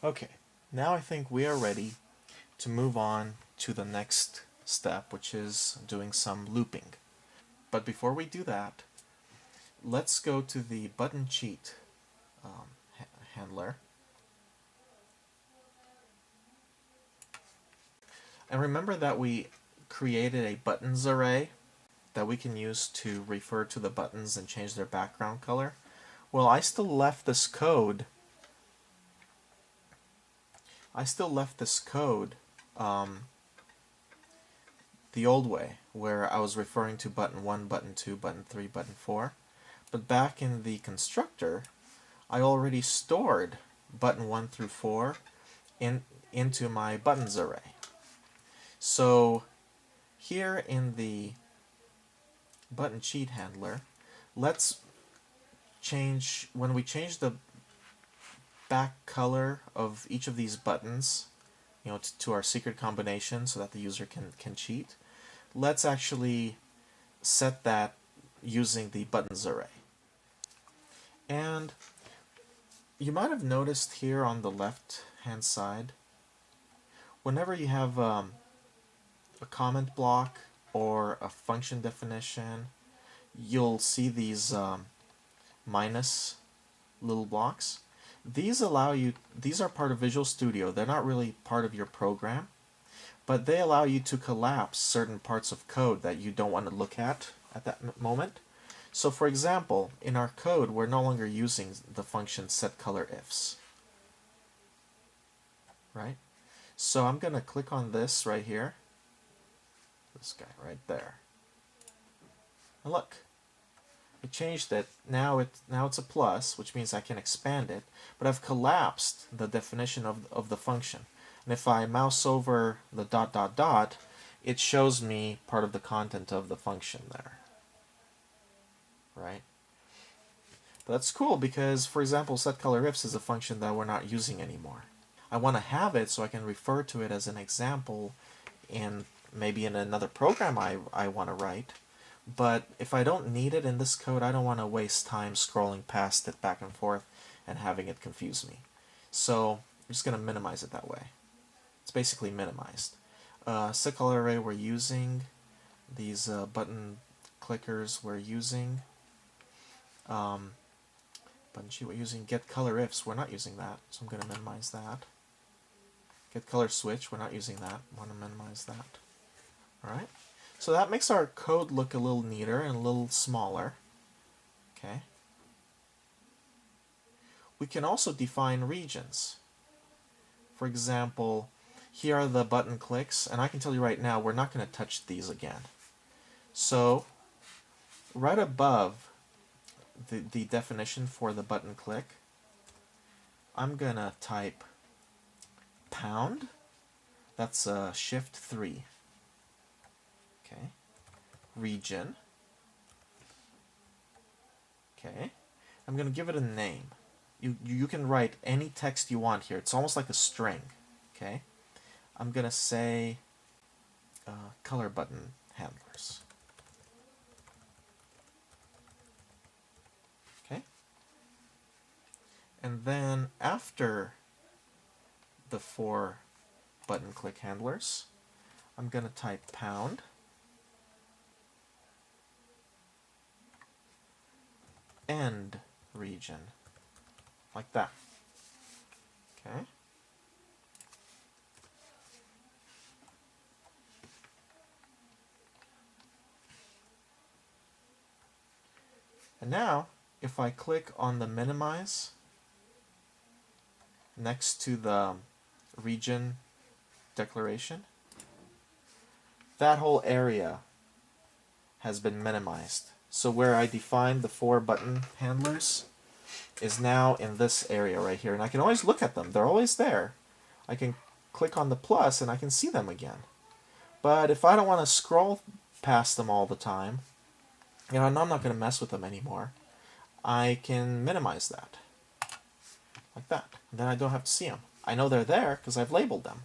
Okay, now I think we are ready to move on to the next step, which is doing some looping. But before we do that, let's go to the button cheat handler. And remember that we created a buttons array that we can use to refer to the buttons and change their background color. Well, I still left this code the old way, where I was referring to button 1, button 2, button 3, button 4. But back in the constructor, I already stored button 1 through 4 into my buttons array. So here in the button cheat handler, let's change, when we change the back color of each of these buttons, to our secret combination so that the user can cheat, let's actually set that using the buttons array. And you might have noticed here on the left hand side, whenever you have a comment block or a function definition, you'll see these minus little blocks. These are part of Visual Studio. They're not really part of your program, but they allow you to collapse certain parts of code that you don't want to look at that moment. So for example, in our code, we're no longer using the function setColorIfs, right? So I'm going to click on this right here, this guy right there. And look, I changed it. Now it's a plus, which means I can expand it, but I've collapsed the definition of the function. And if I mouse over the ... it shows me part of the content of the function there. Right? But that's cool because, for example, setColorIfs is a function that we're not using anymore. I want to have it so I can refer to it as an example maybe in another program I want to write. But if I don't need it in this code, I don't want to waste time scrolling past it back and forth and having it confuse me. So I'm just going to minimize it that way. It's basically minimized. setColorArray we're using, these button clickers we're using, button sheet we're using, getColorIfs, we're not using that, so I'm going to minimize that. getColorSwitch, we're not using that, I want to minimize that. Alright, so that makes our code look a little neater and a little smaller. Okay. We can also define regions. For example, here are the button clicks, and I can tell you right now we're not going to touch these again. So right above the definition for the button click, I'm going to type pound, that's shift 3. Okay, region. Okay, I'm going to give it a name. You can write any text you want here. It's almost like a string. Okay, I'm going to say color button handlers. Okay, and then after the 4 button click handlers, I'm going to type pound end region, like that. Okay. And now, if I click on the minimize next to the region declaration, that whole area has been minimized. So where I defined the 4 button handlers is now in this area right here. And I can always look at them. They're always there. I can click on the plus and I can see them again. But if I don't want to scroll past them all the time, I'm not going to mess with them anymore, I can minimize that. Like that. And then I don't have to see them. I know they're there because I've labeled them.